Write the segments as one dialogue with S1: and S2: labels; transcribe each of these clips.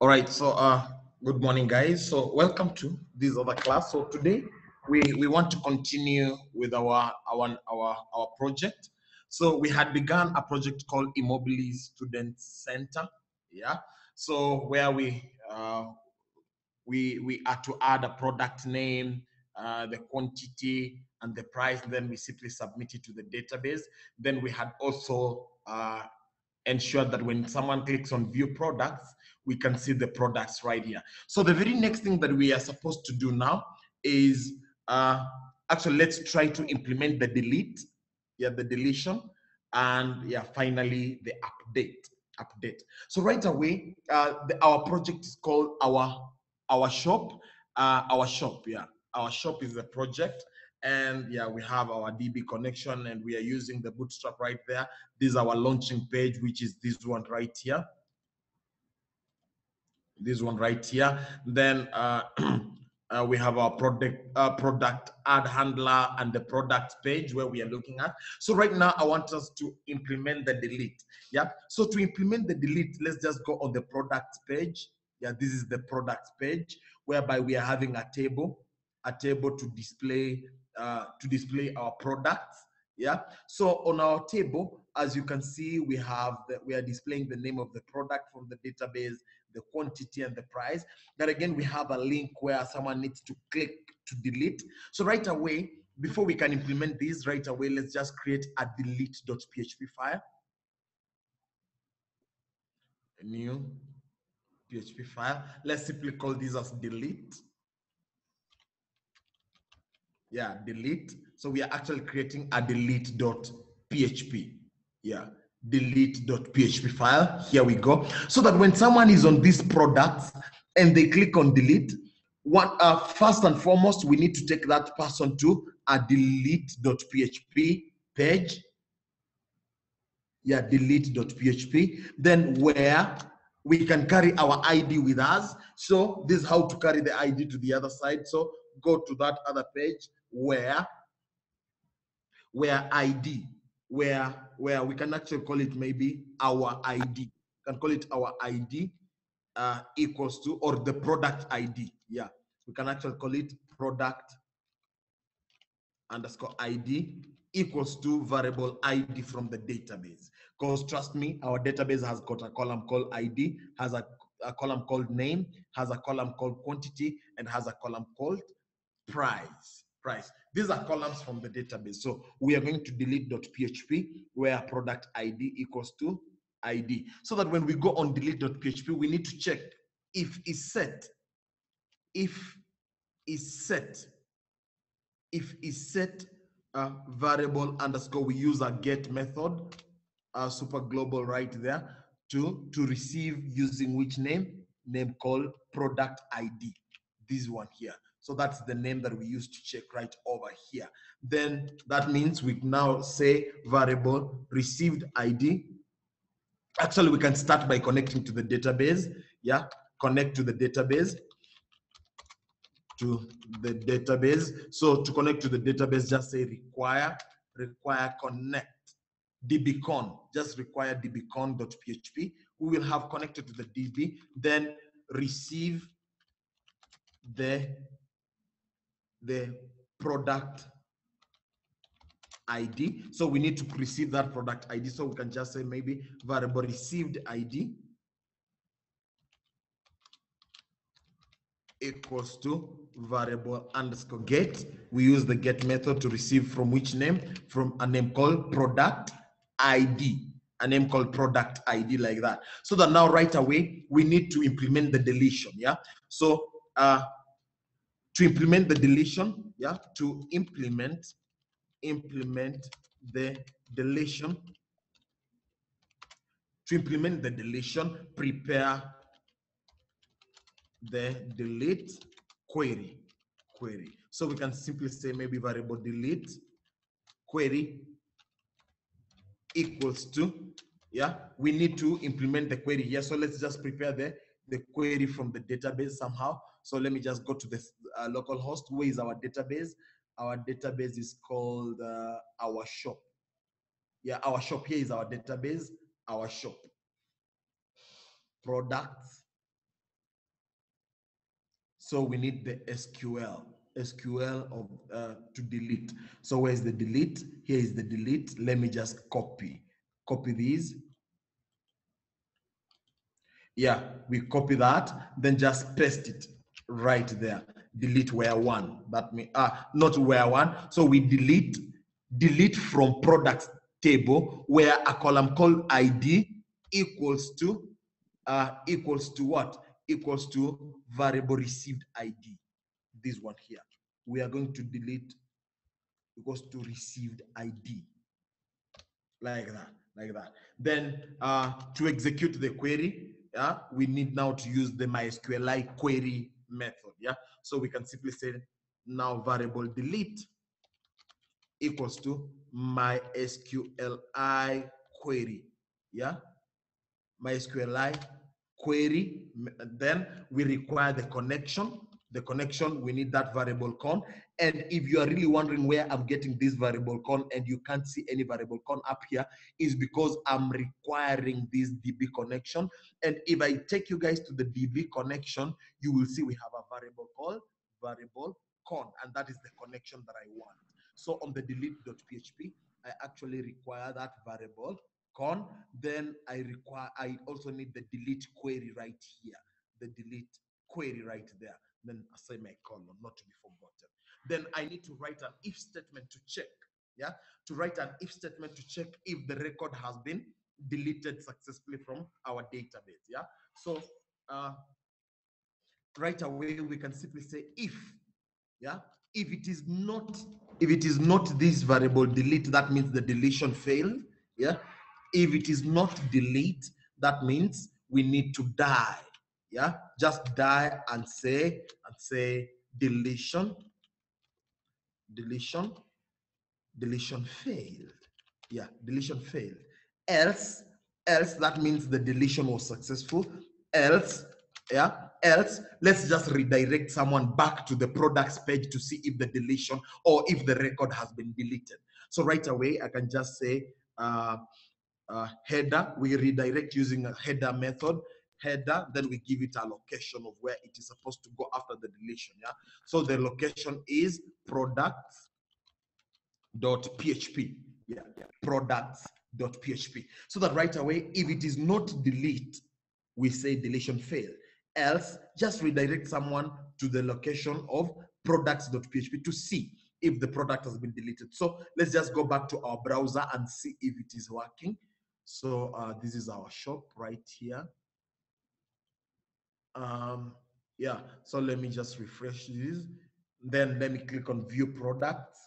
S1: All right, so good morning, guys. So welcome to this other class. So today we want to continue with our project. So we had begun a project called Immobili Student Center. Yeah. So where we are to add a product name, the quantity, and the price. Then we simply submit it to the database. Then we had also ensured that when someone clicks on view products, we can see the products right here. So the very next thing that we are supposed to do now is actually let's try to implement the delete, the deletion, and finally the update. So right away, our project is called our shop. Our shop is the project, and we have our DB connection, and we are using the Bootstrap right there. This is our launching page, which is this one right here. This one right here. Then we have our product ad handler and the product page where we are looking at. So right now I want us to implement the delete. So to implement the delete, let's just go on the product page. This is the product page whereby we are having a table to display our products. So on our table, as you can see, we are displaying the name of the product from the database, the quantity, and the price. Then again, we have a link where someone needs to click to delete. So right away, before we can implement this right away, let's just create a delete.php file. A new PHP file. Let's simply call this as delete. Delete. So we are actually creating a delete.php. Delete.php file. Here we go. So that when someone is on this product and they click on delete, first and foremost, we need to take that person to a delete.php page. Delete.php. Then where we can carry our ID with us. So this is how to carry the ID to the other side. So go to that other page where ID, where we can actually call it maybe our ID. We can call it our ID equals to, or the product ID. We can actually call it product underscore ID equals to variable ID from the database. Because trust me, our database has got a column called ID, has a column called name, has a column called quantity, and has a column called price. These are columns from the database. So we are going to delete.php where product ID equals to ID. So that when we go on delete.php, we need to check if is set variable underscore, we use a get method, super global right there, to receive using which name called product ID, this one here. So that's the name that we use to check right over here. Then that means we now say variable received ID. Actually, we can start by connecting to the database. Connect to the database. So to connect to the database, just say require connect dbcon. Just require dbcon.php. We will have connected to the DB. Then receive the product ID. So we need to receive that product ID. So we can just say maybe variable received ID equals to variable underscore get. We use the get method to receive from which name? From a name called product ID. A name called product ID, like that. So that now right away, we need to implement the deletion. So to implement the deletion, to implement the deletion, prepare the delete query. So we can simply say maybe variable delete query equals to, we need to implement the query here. So let's just prepare the query from the database somehow. So let me just go to the local host. Where is our database? Our database is called our shop. Our shop. Here is our database, our shop. Products So we need the SQL of to delete. So where's the delete? Here is the delete. Let me just copy these. Yeah, we copy that, then just paste it right there. Delete where one. That means not where one. So we delete from products table where a column called ID equals to what? Equals to variable received ID. This one here. We are going to delete equals to received ID. Like that. Then to execute the query, we need now to use the MySQLi query method. So we can simply say now variable delete equals to MySQLi query. MySQLi query. Then we require the connection. The connection, we need that variable con. And if you are really wondering where I'm getting this variable con and you can't see any variable con up here, is because I'm requiring this DB connection. And if I take you guys to the DB connection, you will see we have a variable called variable con, and that is the connection that I want. So on the delete.php, I actually require that variable con. Then I also need the delete query right here, the delete query right there. Then a semicolon, not to be forgotten. Then I need to write an if statement to check, to write an if statement to check if the record has been deleted successfully from our database. So right away we can simply say if it is not this variable delete, that means the deletion failed. If it is not delete, that means we need to die. Just die and say deletion failed. Deletion failed. Else that means the deletion was successful. Else let's just redirect someone back to the products page to see if the deletion or if the record has been deleted. So right away I can just say header. We redirect using a header method. Header, then we give it a location of where it is supposed to go after the deletion. So the location is products.php. Products.php. So that right away, if it is not delete, we say deletion failed. Else, just redirect someone to the location of products.php to see if the product has been deleted. So let's just go back to our browser and see if it is working. So this is our shop right here. So let me just refresh this. Then let me click on view products.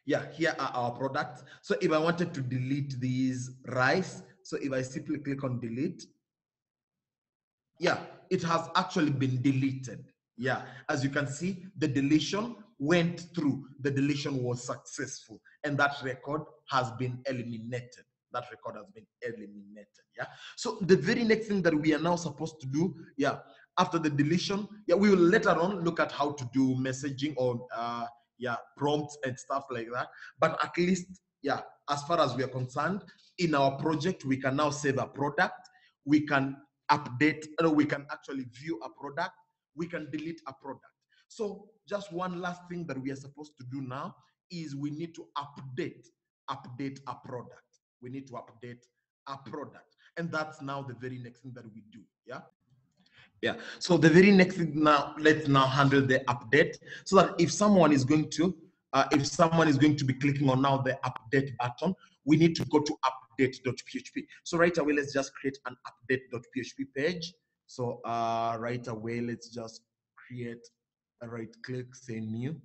S1: Here are our products. So if I wanted to delete these rice, so if I simply click on delete, it has actually been deleted. As you can see, the deletion went through. The deletion was successful, and that record has been eliminated. So the very next thing that we are now supposed to do, after the deletion, we will later on look at how to do messaging or prompts and stuff like that. But at least, as far as we are concerned, in our project, we can now save a product. We can update, we can actually view a product. We can delete a product. So just one last thing that we are supposed to do now is we need to update a product. We need to update a product. And that's now the very next thing that we do. So the very next thing now, let's now handle the update, so that if someone is going to be clicking on now the update button, we need to go to update.php. So right away, let's just create an update.php page. So right away, let's just create a right click, say new.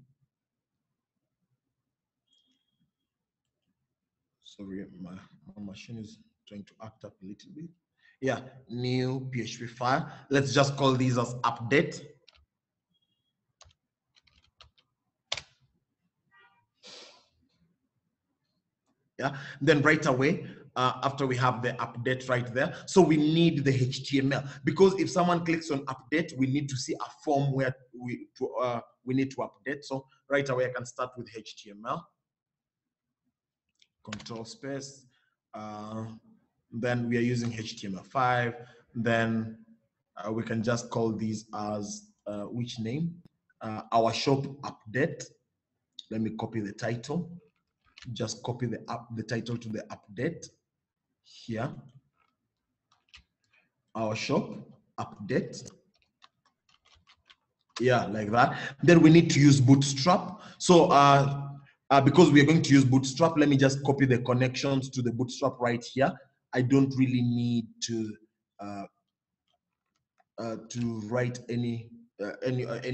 S1: Sorry, my machine is trying to act up a little bit. New PHP file. Let's just call these as update. Then right away, after we have the update right there, so we need the HTML, because if someone clicks on update, we need to see a form where we need to update. So right away, I can start with HTML. Control space. Then we are using HTML5. Then We can just call these as which name? Our shop update. Let me copy the title. Just copy the title to the update here. Our shop update. Yeah, like that. Then we need to use Bootstrap. So because we are going to use Bootstrap, let me just copy the connections to the Bootstrap right here. I don't really need to write any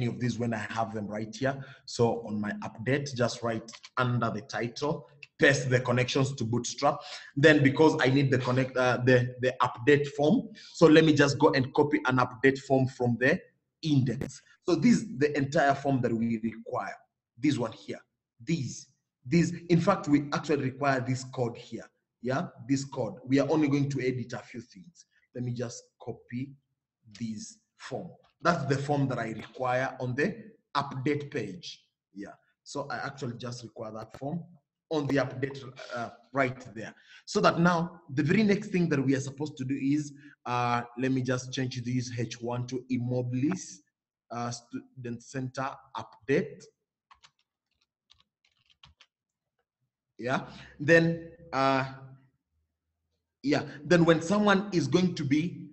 S1: of these when I have them right here. So on my update, just write under the title, paste the connections to Bootstrap. Then because I need the the update form, so let me just go and copy an update form from the index. So this is the entire form that we require. This one here, these. In fact, we actually require this code here. Yeah, this code. We are only going to edit a few things. Let me just copy this form. That's the form that I require on the update page. Yeah, so I actually just require that form on the update right there. So that now the very next thing that we are supposed to do is, let me just change this H1 to Immobilis Student Center update. Yeah, then then when someone is going to be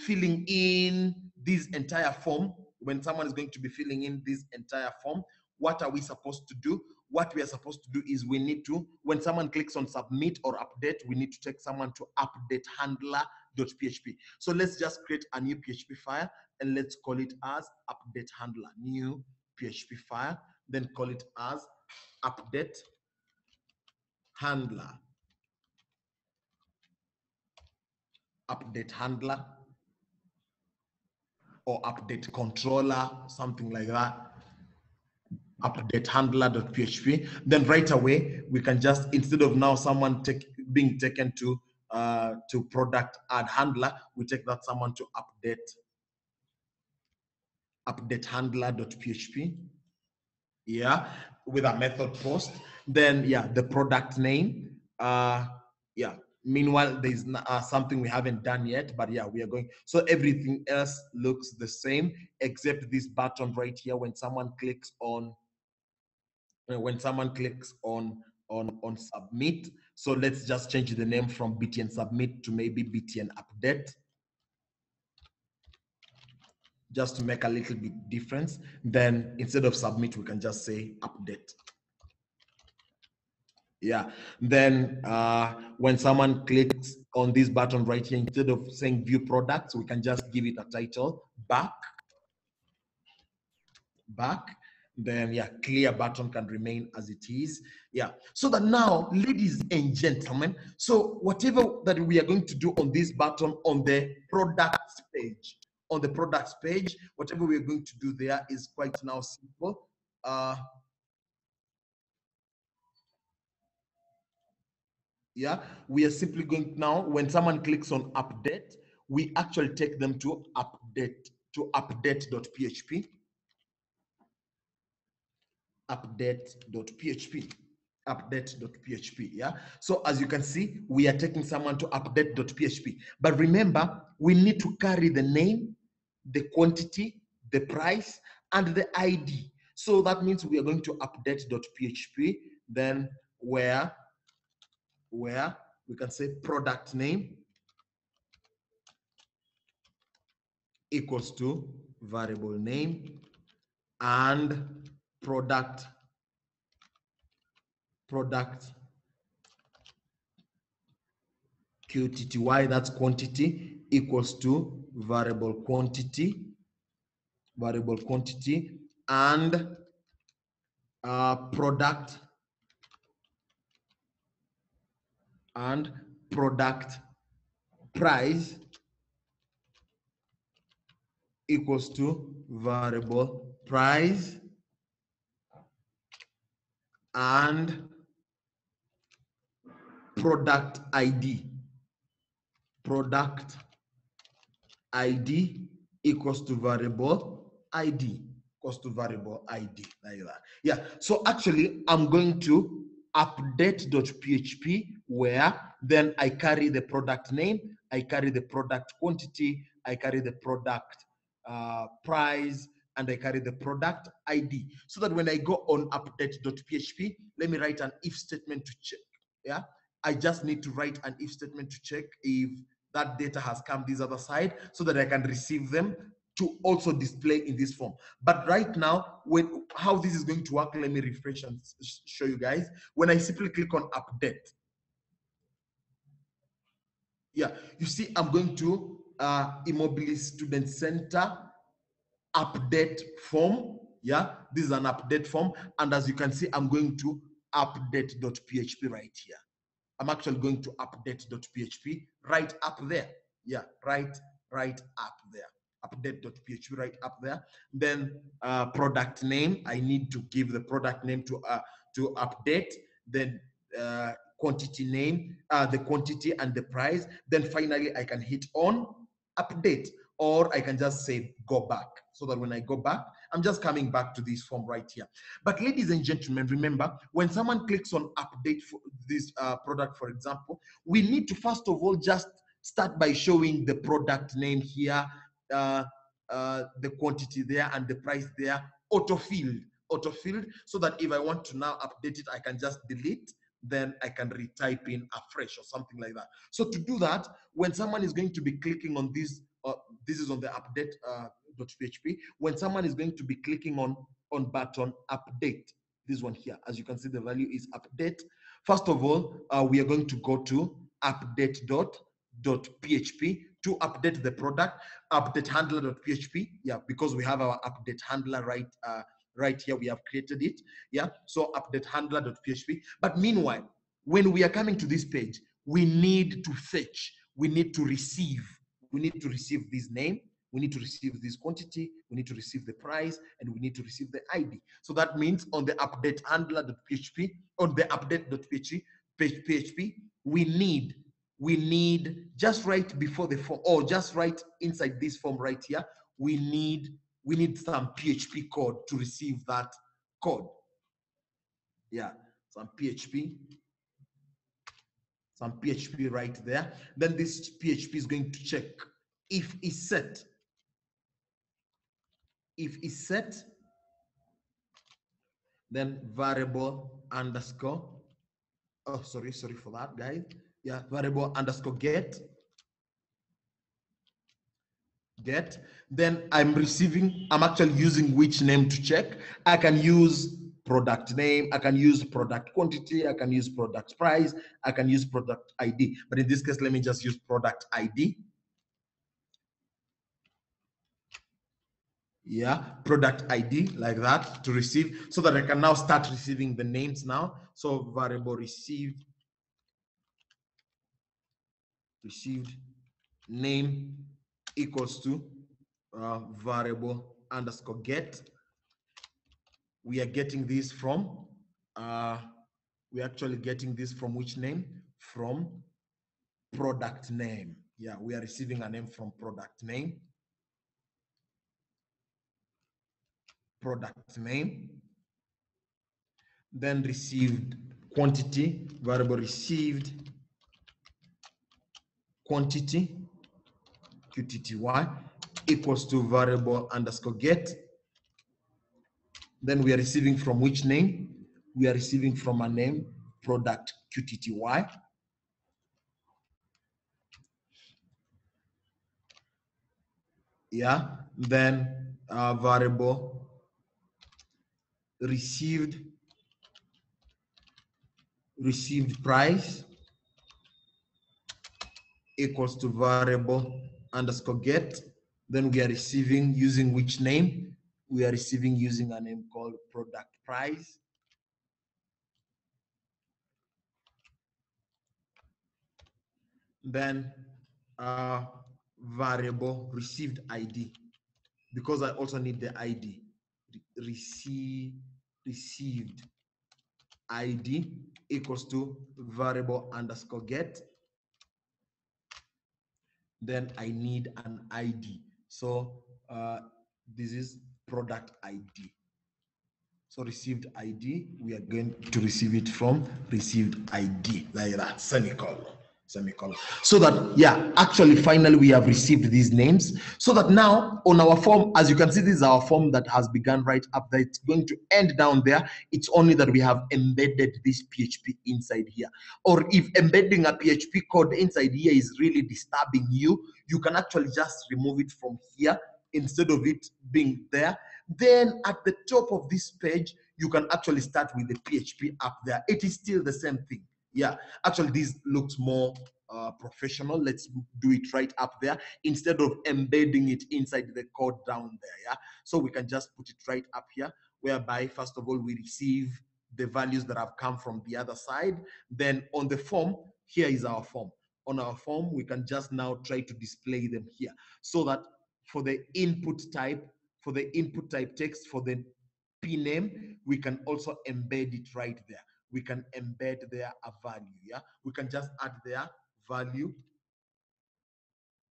S1: filling in this entire form, what are we supposed to do? What we are supposed to do is we need to, when someone clicks on submit or update, we need to take someone to update handler.php. So let's just create a new PHP file and let's call it as update handler, new PHP file, then call it as update handler. Update handler or update controller, something like that. Update handler.php. Then right away we can just, instead of now someone being taken to product add handler, we take that someone to update handler.php. Yeah, with a method post. Then yeah, the product name. Yeah. Meanwhile, there's something we haven't done yet, but yeah, we are going. So everything else looks the same except this button right here. When someone clicks on submit. So let's just change the name from BTN submit to maybe BTN update, just to make a little bit difference. Then instead of submit, we can just say update. Yeah, then when someone clicks on this button right here, instead of saying view products, we can just give it a title, back. Then yeah, clear button can remain as it is. Yeah, so that now, ladies and gentlemen, so whatever that we are going to do on this button on the products page, whatever we are going to do there is quite now simple. Yeah, we are simply going now, when someone clicks on update, we actually take them to update.php. Update.php. Yeah, so as you can see, we are taking someone to update.php, but remember, we need to carry the name, the quantity, the price, and the ID. So that means we are going to update.php, then where we can say product name equals to variable name and product QTTY, that's quantity, equals to variable quantity and product price equals to variable price and product ID equals to variable ID like that. Yeah, so actually I'm going to update.php, where then I carry the product name, I carry the product quantity, I carry the product price, and I carry the product ID. So that when I go on update.php, let me write an if statement to check. Yeah, I just need to write an if statement to check if that data has come this other side, so that I can receive them to also display in this form. But right now, how this is going to work, let me refresh and show you guys. When I simply click on update, yeah, you see I'm going to Immobilis Student Center update form. Yeah, this is an update form, and as you can see, I'm going to update.php right here. I'm actually going to update.php right up there. Yeah, right up there. Update.php right up there. Then product name. I need to give the product name to update. Then quantity name, the quantity and the price. Then finally, I can hit on update, or I can just say go back, so that when I go back, I'm just coming back to this form right here. But ladies and gentlemen, remember, when someone clicks on update for this product, for example, we need to first of all just start by showing the product name here, the quantity there, and the price there, auto-filled, so that if I want to now update it, I can just delete, then I can retype in afresh or something like that. So to do that, when someone is going to be clicking on this, this is on the update.php, when someone is going to be clicking on button update, this one here, as you can see, the value is update. First of all, we are going to go to update.php to update the product, update handler.php, yeah, because we have our update handler right here, we have created it, yeah, so update handler.php. But meanwhile, when we are coming to this page, we need to fetch, we need to receive this name, we need to receive this quantity, we need to receive the price, and we need to receive the ID. So that means on the update handler.php, on the update.php, we need just right before the form, or just right inside this form right here, we need some PHP code to receive that code. Yeah, some PHP right there. Then this PHP is going to check if it's set. If it's set, then variable underscore, oh, sorry for that, guys. Yeah, variable underscore get, then I'm actually using which name to check. I can use product name, I can use product quantity, I can use product price, I can use product ID. But in this case, let me just use product ID. Yeah, product ID, like that, to receive, so that I can now start receiving the names now. So variable received name equals to variable underscore get. We are getting this from we're actually getting this from which name? From product name. Yeah, we are receiving a name from product name. Then received quantity, variable received quantity, QTTY, equals to variable underscore get. Then we are receiving from which name? We are receiving from a name, product QTTY. Yeah, then variable received price equals to variable underscore get. Then we are receiving using which name? We are receiving using a name called product price. Then variable received ID, because I also need the ID. Received ID equals to variable underscore get. Then I need an ID. So this is product ID. So received ID, we are going to receive it from received ID, like that, semicolon. semicolon. So that, yeah, actually, finally, we have received these names. So that now on our form, as you can see, this is our form that has begun right up there. It's going to end down there. It's only that we have embedded this PHP inside here. Or if embedding a PHP code inside here is really disturbing you, you can actually just remove it from here instead of it being there. Then at the top of this page, you can actually start with the PHP up there. It is still the same thing. Yeah, actually, this looks more professional. Let's do it right up there instead of embedding it inside the code down there. Yeah, so we can just put it right up here, whereby first of all we receive the values that have come from the other side. Then on the form, here is our form. On our form, we can just now try to display them here, so that for the input type, text, for the P name, we can also embed it right there. We can embed there a value. Yeah, we can just add there value.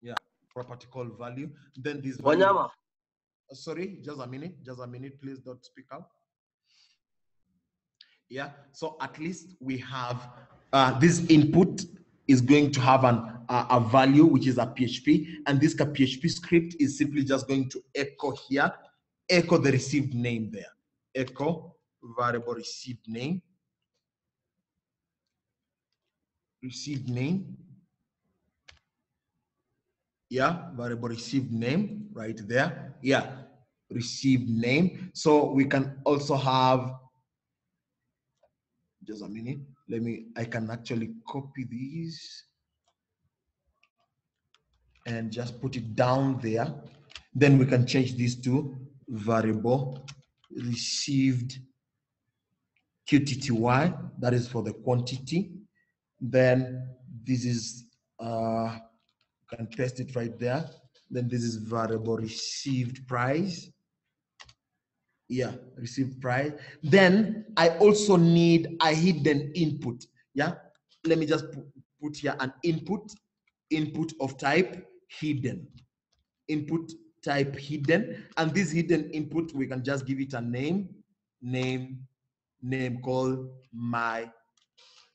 S1: Yeah, property called value. Then this value.
S2: Wanyama.
S1: Sorry, just a minute, please don't speak up. Yeah, so at least we have this input is going to have a value, which is a PHP, and this PHP script is simply just going to echo here, echo the received name there, echo variable received name, yeah, variable received name right there, yeah, received name. So we can also have, just a minute, I can actually copy these and just put it down there. Then we can change this to variable received QTTY, that is for the quantity. Then this is, can paste it right there. Then this is variable received price. Yeah, received price. Then I also need a hidden input. Yeah, let me just put here an input of type hidden. Input type hidden, and this hidden input, we can just give it a name called my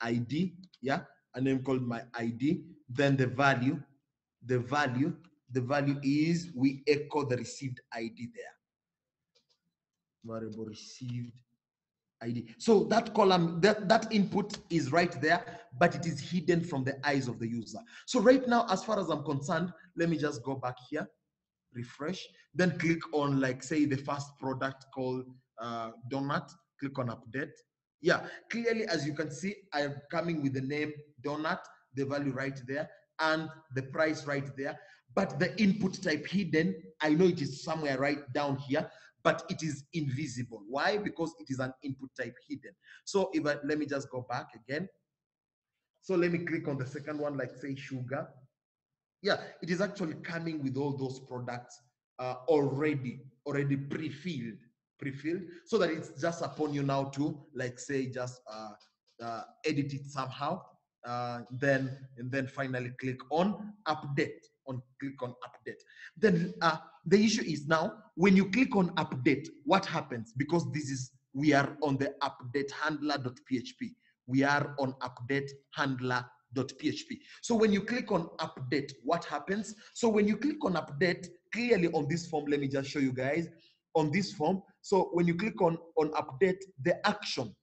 S1: ID. Yeah, a name called my ID. Then the value is, we echo the received ID there, variable received ID. So that column, that input is right there, but it is hidden from the eyes of the user. So right now, as far as I'm concerned, let me just go back here, refresh, then click on, like, say, the first product called donut, click on update. Yeah, clearly, as you can see, I am coming with the name donut, the value right there, and the price right there. But the input type hidden, I know it is somewhere right down here, but it is invisible. Why? Because it is an input type hidden. So if let me just go back again. So let me click on the second one, like, say, sugar. Yeah, it is actually coming with all those products already pre-filled, so that it's just upon you now to, like, say, just edit it somehow, then finally click on update, then the issue is now, when you click on update, what happens? Because we are on the update handler.php, we are on update handler.php. So when you click on update, what happens? So when you click on update, clearly on this form, let me just show you guys on this form. So when you click on update, the action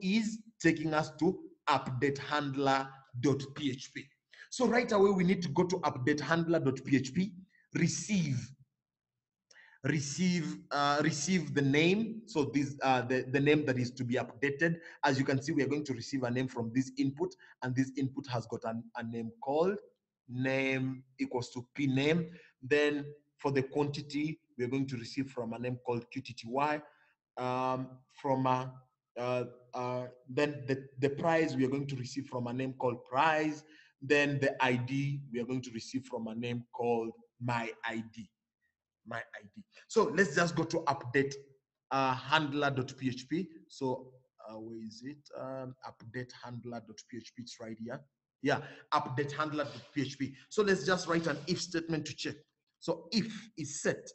S1: is taking us to update handler.php. So right away, we need to go to update handler.php, receive the name. So this the name that is to be updated. As you can see, we are going to receive a name from this input, and this input has got a name called name equals to p name. Then for the quantity, we are going to receive from a name called qtty. Then the price, we are going to receive from a name called price. Then the ID, we are going to receive from a name called my ID. So let's just go to update handler.php. So where is it? Update handler.php. It's right here. Yeah, update handler.php. So let's just write an if statement to check. So if is set,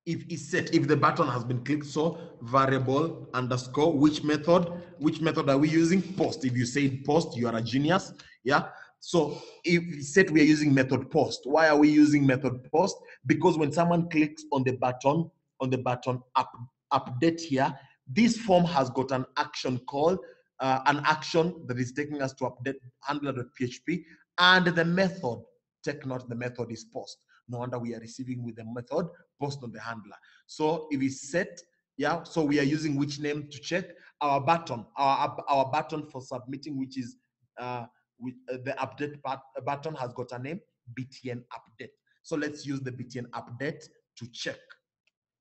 S1: if is set, if the button has been clicked, so variable underscore, which method are we using? Post. If you say post, you are a genius. Yeah. So if it's set, we are using method post. Why are we using method post? Because when someone clicks on the button update here, this form has got an action called an action that is taking us to update handler.php, and the method, take note, the method is post. No wonder we are receiving with the method post on the handler. So if it's set, yeah, so we are using which name to check our button, our button for submitting, which is the update button has got a name, btn update. So let's use the btn update to check.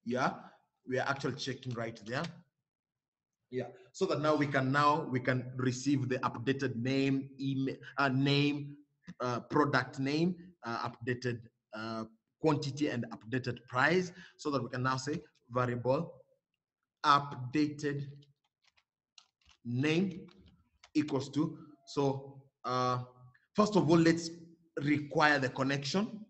S1: Yeah, we are actually checking right there. Yeah, so that now we can receive the updated name, email, product name, updated quantity, and updated price, so that we can now say variable updated name equals to, so first of all, let's require the connection,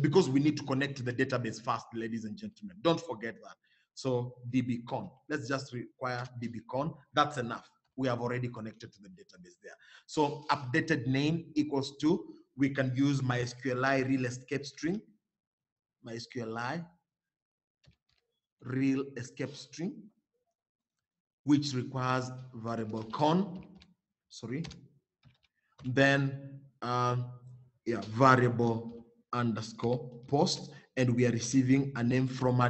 S1: because we need to connect to the database first, ladies and gentlemen. Don't forget that. So dbcon, let's just require dbcon. That's enough. We have already connected to the database there. So updated name equals to, we can use MySQLi real escape string, MySQLi real escape string, which requires variable con, then yeah, variable underscore post, and we are receiving a name from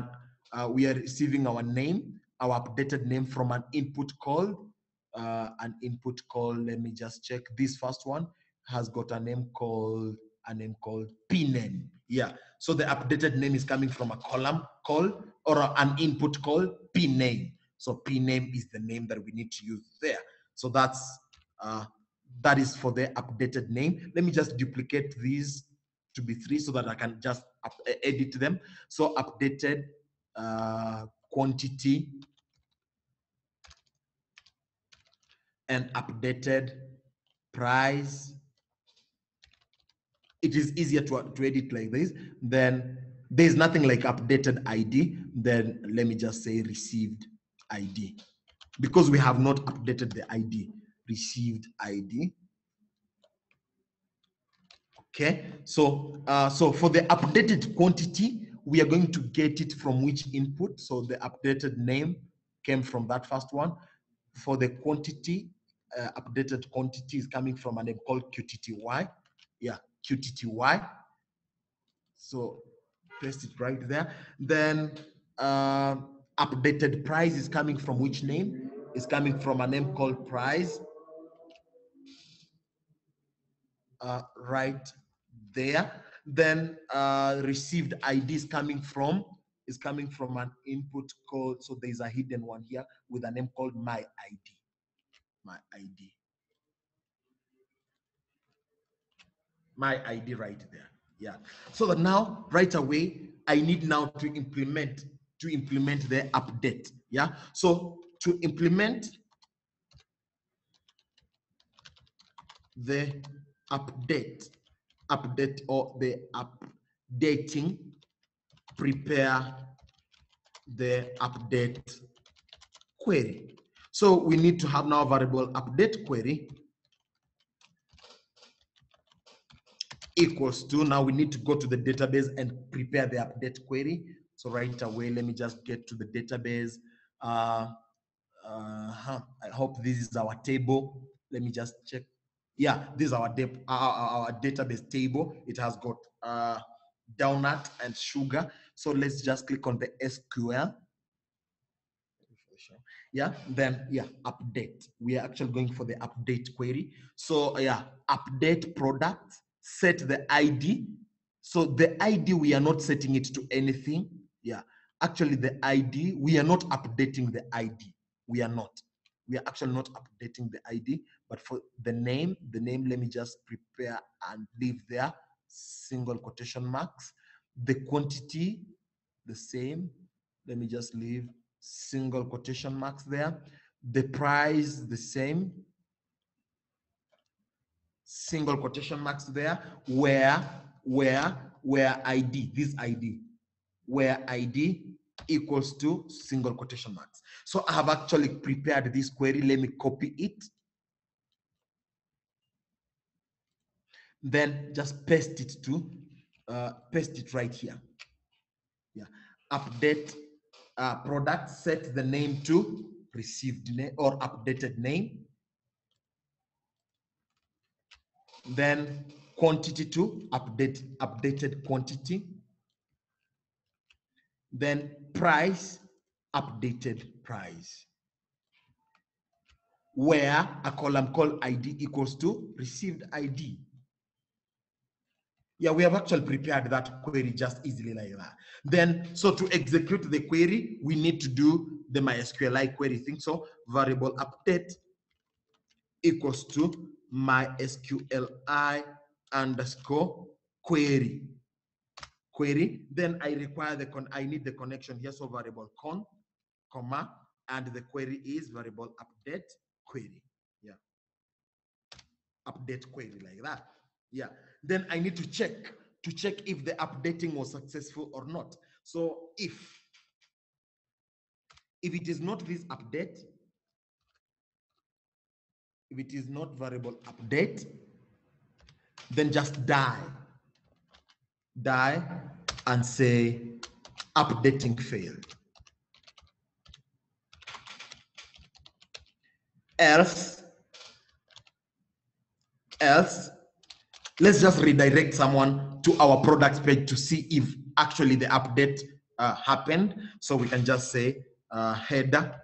S1: we are receiving our name, our updated name, from an input called let me just check. This first one has got a name called pname. Yeah, so the updated name is coming from a column called, or an input called pname. So pname is the name that we need to use there. So that is for the updated name. Let me just duplicate these to be 3 so that I can just edit them. So updated quantity and updated price. It is easier to edit like this. Then there's nothing like updated ID. Then let me just say received ID, because we have not updated the ID, received ID. Okay, so so for the updated quantity, we are going to get it from which input? So the updated name came from that first one. For the quantity, updated quantity is coming from a name called QTTY. Yeah, QTTY. So paste it right there. Then updated price is coming from which name? It's coming from a name called price. Right there. Then received ID is coming from an input code. So there's a hidden one here with a name called my ID. My ID. My ID right there. Yeah. So that now right away I need now to implement the update. Yeah. So to implement the update or the updating, prepare the update query. So we need to have now variable update query equals to, now we need to go to the database and prepare the update query. So right away, let me just get to the database. I hope this is our table. Let me just check. Yeah, this is our database table. It has got donut and sugar. So let's just click on the SQL. Yeah, then yeah, update. We are actually going for the update query. So yeah, update product, set the ID. So the ID, we are not setting it to anything. Yeah, actually the ID, we are not updating the ID. We are not. We are actually not updating the ID, but for the name, let me just prepare and leave there, single quotation marks. The quantity, the same. Let me just leave single quotation marks there. The price, the same, single quotation marks there. Where ID, this ID, where ID equals to single quotation marks. So I have actually prepared this query. Let me copy it. Then just paste it right here. Yeah, update product, set the name to received name or updated name. Then quantity to updated quantity. Then price, updated price. Where a column called ID equals to received ID. Yeah, we have actually prepared that query just easily like that. Then, so to execute the query, we need to do the MySQLi query thing. So variable update equals to MySQLi underscore query. Then I require I need the connection here. So variable con, comma, and the query is variable update query. Yeah. Update query like that. Yeah. Then I need to check if the updating was successful or not. So if it is not this update, if it is not variable update, then just die and say updating failed. Else, let's just redirect someone to our products page to see if actually the update happened. So we can just say header.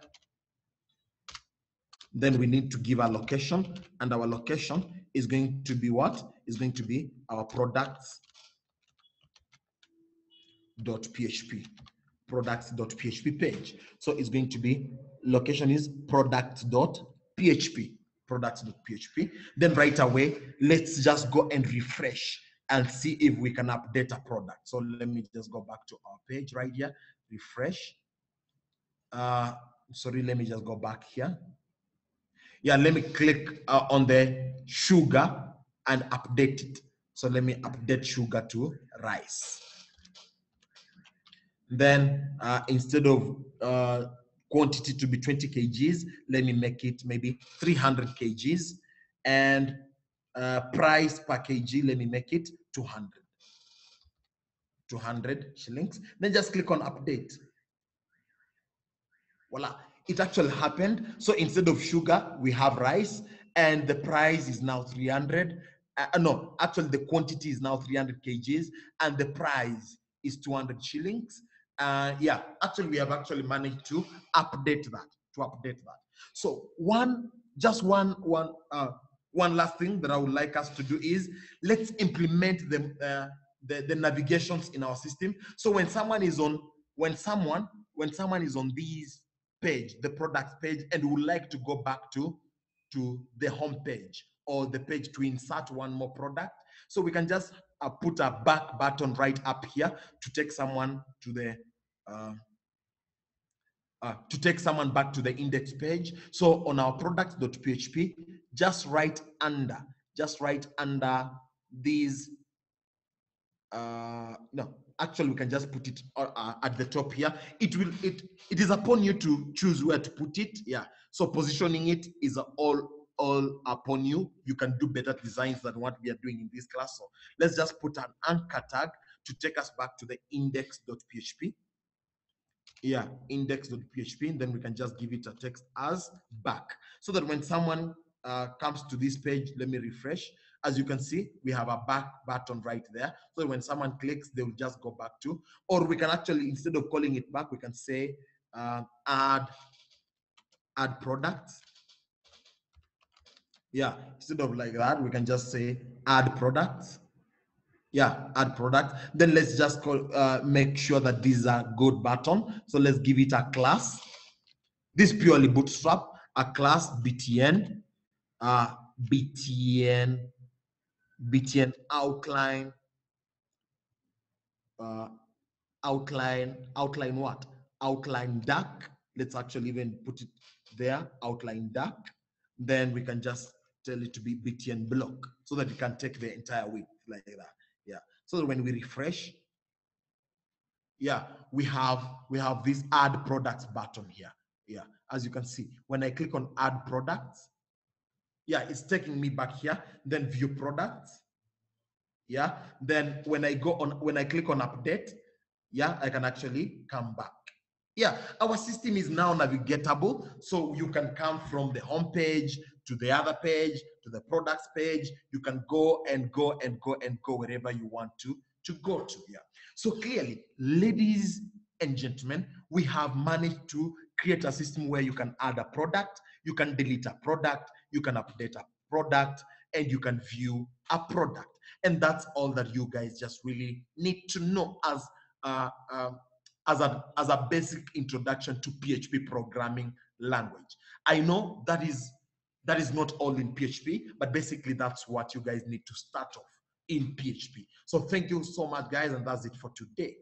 S1: Then we need to give a location, and our location is going to be what? Is going to be our products.php page. So it's going to be location is products.php. Then right away, let's just go and refresh and see if we can update a product. So let me just go back to our page right here, refresh. Sorry, let me just go back here. Yeah, let me click on the sugar and update it. So let me update sugar to rice. Then instead of quantity to be 20 kgs, let me make it maybe 300 kgs. And price per kg, let me make it 200 shillings. Then just click on update. Voila, it actually happened. So instead of sugar, we have rice, and the price is now 300. No, actually the quantity is now 300 kgs, and the price is 200 shillings. Yeah, actually we have actually managed to update that. So one last thing that I would like us to do is let's implement the navigations in our system. So when someone is on these page, the product page, and would like to go back to the home page or the page to insert one more product, so we can just put a back button right up here to take someone to the back to the index page. So on our products.php, just right under these no, actually we can just put it at the top here. It is upon you to choose where to put it. Yeah, so positioning it is all upon you. You can do better designs than what we are doing in this class. So let's just put an anchor tag to take us back to the index.php. Yeah, index.php, and then we can just give it a text as back, so that when someone comes to this page, let me refresh. As you can see, we have a back button right there. So when someone clicks, they will just go back to, or we can actually, instead of calling it back, we can say add products. Yeah, instead of like that, we can just say add products. Yeah, add product. Then let's just make sure that these are good button. So let's give it a class. This purely bootstrap, a class btn, btn outline, outline what? Outline dark. Let's actually even put it there, outline dark. Then we can just tell it to be btn block, so that it can take the entire width like that. Yeah, so that when we refresh, yeah, we have this add products button here. Yeah, as you can see, when I click on add products, yeah, it's taking me back here. Then view products. Yeah, then when I click on update, yeah, I can actually come back. Yeah, our system is now navigatable, so you can come from the home page to the other page to the products page. You can go and go and go and go wherever you want to go to. Yeah, so clearly, ladies and gentlemen, we have managed to create a system where you can add a product, you can delete a product, you can update a product, and you can view a product. And that's all that you guys just really need to know uh, um, as a basic introduction to PHP programming language. I know that is not all in PHP, but basically that's what you guys need to start off in PHP. So thank you so much, guys, and that's it for today.